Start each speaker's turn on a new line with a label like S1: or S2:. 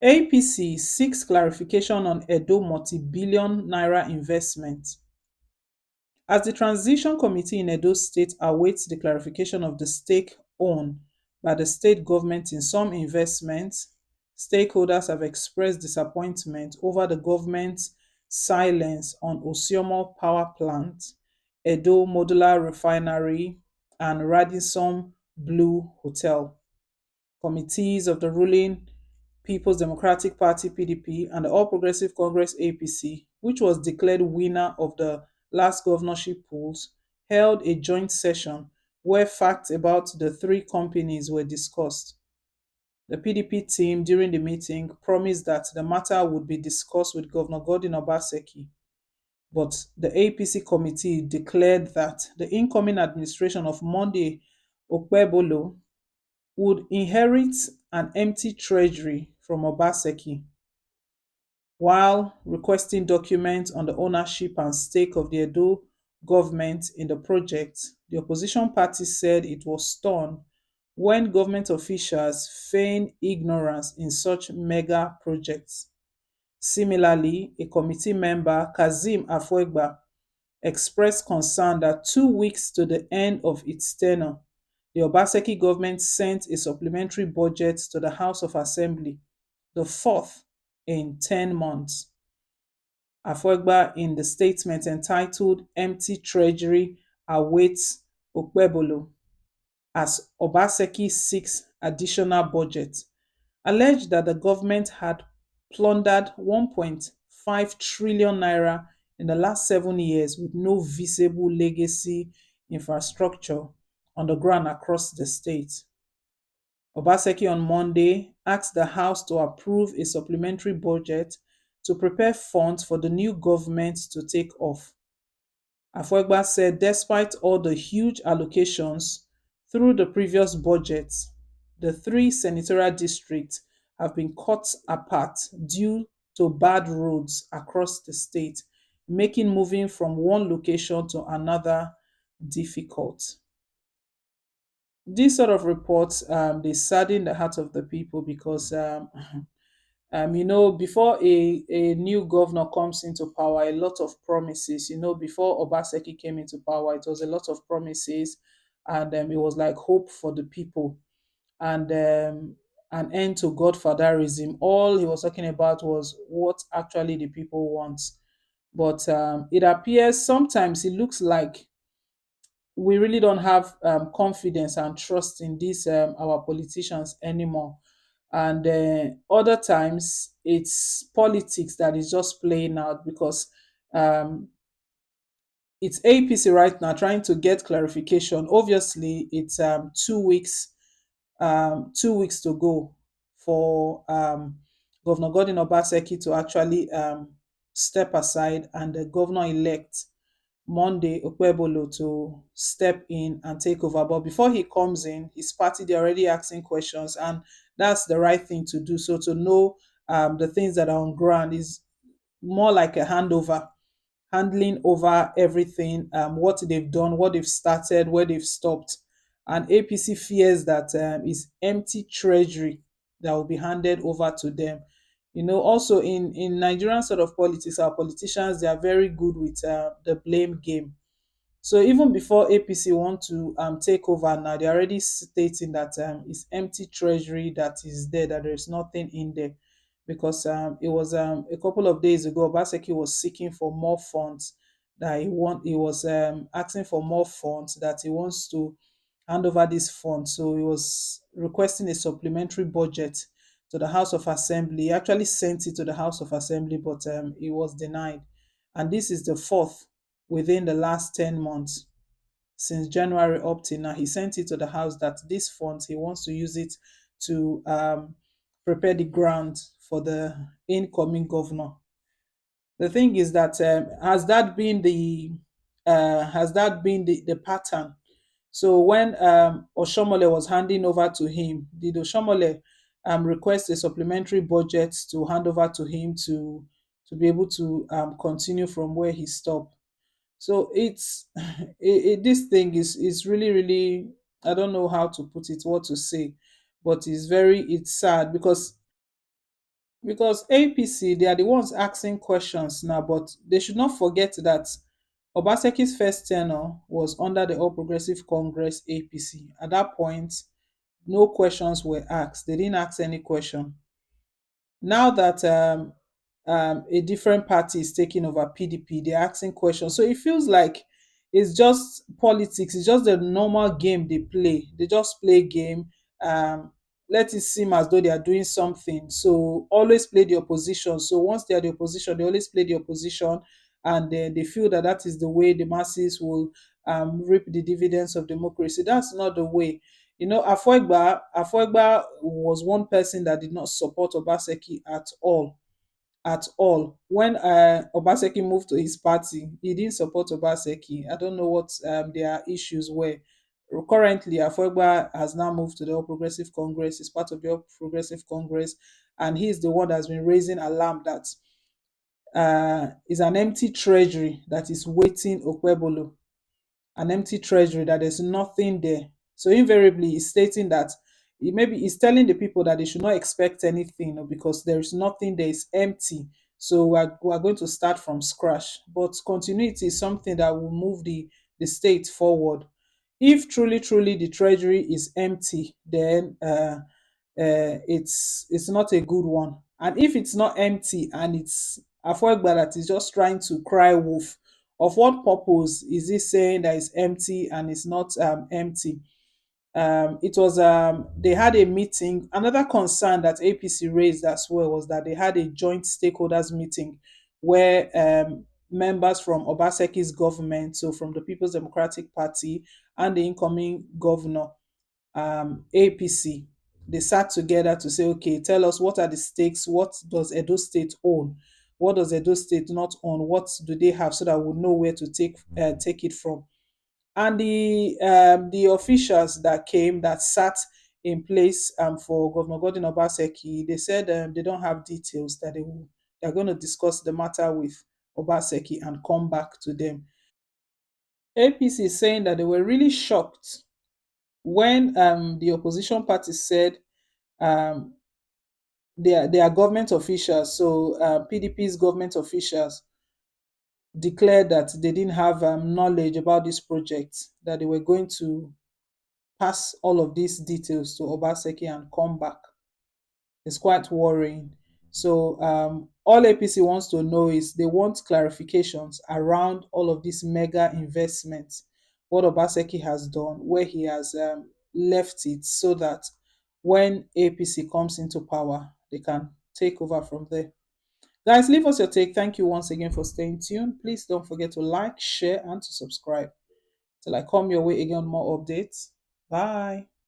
S1: APC seeks clarification on Edo multi-billion naira investment. As the transition committee in Edo State awaits the clarification of the stake owned by the state government in some investments, stakeholders have expressed disappointment over the government's silence on Osiomo Power Plant, Edo Modular Refinery, and Radisson Blue Hotel. Committees of the ruling People's Democratic Party (PDP) and the All Progressive Congress (APC), which was declared winner of the last governorship polls, held a joint session where facts about the three companies were discussed. The PDP team during the meeting promised that the matter would be discussed with Governor Godwin Obaseki, but the APC committee declared that the incoming administration of Monday Okpebolo would inherit an empty treasury from Obaseki, while requesting documents on the ownership and stake of the Edo government in the project. The opposition party said it was stunned when government officials feign ignorance in such mega projects. Similarly, a committee member, Kazim Afuegba, expressed concern that 2 weeks to the end of its tenure, the Obaseki government sent a supplementary budget to the House of Assembly, the fourth in 10 months. Afuegba, in the statement entitled Empty Treasury Awaits Okpebolo as Obaseki seeks additional budget, alleged that the government had plundered 1.5 trillion naira in the last 7 years with no visible legacy infrastructure on the ground across the state. Obaseki on Monday asked the House to approve a supplementary budget to prepare funds for the new government to take off. Afuegba said despite all the huge allocations through the previous budget, the three senatorial districts have been cut apart due to bad roads across the state, making moving from one location to another difficult. These sort of reports they sadden the heart of the people because before a new governor comes into power, a lot of promises. Before Obaseki came into power, it was a lot of promises, and it was like hope for the people, and an end to godfatherism. All he was talking about was what actually the people want. But it appears sometimes it looks like we really don't have confidence and trust in these our politicians anymore. And other times it's politics that is just playing out because um, it's APC right now trying to get clarification. Obviously, it's 2 weeks, 2 weeks to go for Governor Godwin Obaseki to actually step aside and the governor-elect Monday Okpebolo to step in and take over. But before he comes in, his party they're already asking questions, and that's the right thing to do. So to know the things that are on ground is more like a handover, handling over everything, what they've done, what they've started, where they've stopped. And APC fears that is empty treasury that will be handed over to them. Also in Nigerian sort of politics, our politicians they are very good with the blame game. So even before APC want to take over now, they're already stating that it's empty treasury that is there, that there's nothing in there. Because it was a couple of days ago, Obaseki was seeking for more funds he was asking for more funds that he wants to hand over this fund. So he was requesting a supplementary budget to the House of Assembly. He actually sent it to the House of Assembly, but it was denied. And this is the fourth within the last 10 months since January up till now. He sent it to the House that this funds, he wants to use it to prepare the ground for the incoming governor. The thing is that has that been the pattern? So when Oshomole was handing over to him, did Oshomole request a supplementary budget to hand over to him to be able to continue from where he stopped? So it's this thing is really really, I don't know how to put it, what to say, but it's sad because because APC, they are the ones asking questions now, but they should not forget that Obaseki's first tenure was under the All Progressive Congress APC. At that point, no questions were asked. They didn't ask any question. Now that a different party is taking over PDP, they're asking questions. So it feels like it's just politics. It's just the normal game they play. They just play game. Um, Let it seem as though they are doing something. So always play the opposition. So once they are the opposition, they always play the opposition, and they feel that that is the way the masses will reap the dividends of democracy. That's not the way. Afoegba was one person that did not support Obaseki at all. At all. When Obaseki moved to his party, he didn't support Obaseki. I don't know what their issues were. Currently, Afoegba has now moved to the All Progressive Congress. He's part of the All Progressive Congress, and he's the one that's been raising alarm that is an empty treasury that is waiting Okwebolo, an empty treasury, that there's nothing there. So invariably, he's stating that maybe he's telling the people that they should not expect anything, because there is nothing there, is empty. So we're going to start from scratch. But continuity is something that will move the state forward. If truly, truly the treasury is empty, then it's not a good one. And if it's not empty and it's Afoegba that is just trying to cry wolf, of what purpose is he saying that it's empty and it's not empty? It was They had a meeting. Another concern that APC raised as well was that they had a joint stakeholders meeting where members from Obaseki's government, so from the People's Democratic Party, and the incoming governor, APC, they sat together to say, okay, tell us what are the stakes, what does Edo State own, what does Edo State not own, what do they have, so that we'll know where to take it from. And the officials that came, that sat in place for Governor Godwin Obaseki, they said they don't have details, that they're going to discuss the matter with Obaseki and come back to them. APC is saying that they were really shocked when the opposition party said um, they are government officials. So PDP's government officials declared that they didn't have knowledge about this project, that they were going to pass all of these details to Obaseki and come back. It's quite worrying. So all APC wants to know is they want clarifications around all of these mega investments, what Obaseki has done, where he has left it, so that when APC comes into power, they can take over from there. Guys, leave us your take. Thank you once again for staying tuned. Please don't forget to like, share, and to subscribe. Till I come your way again, more updates. Bye.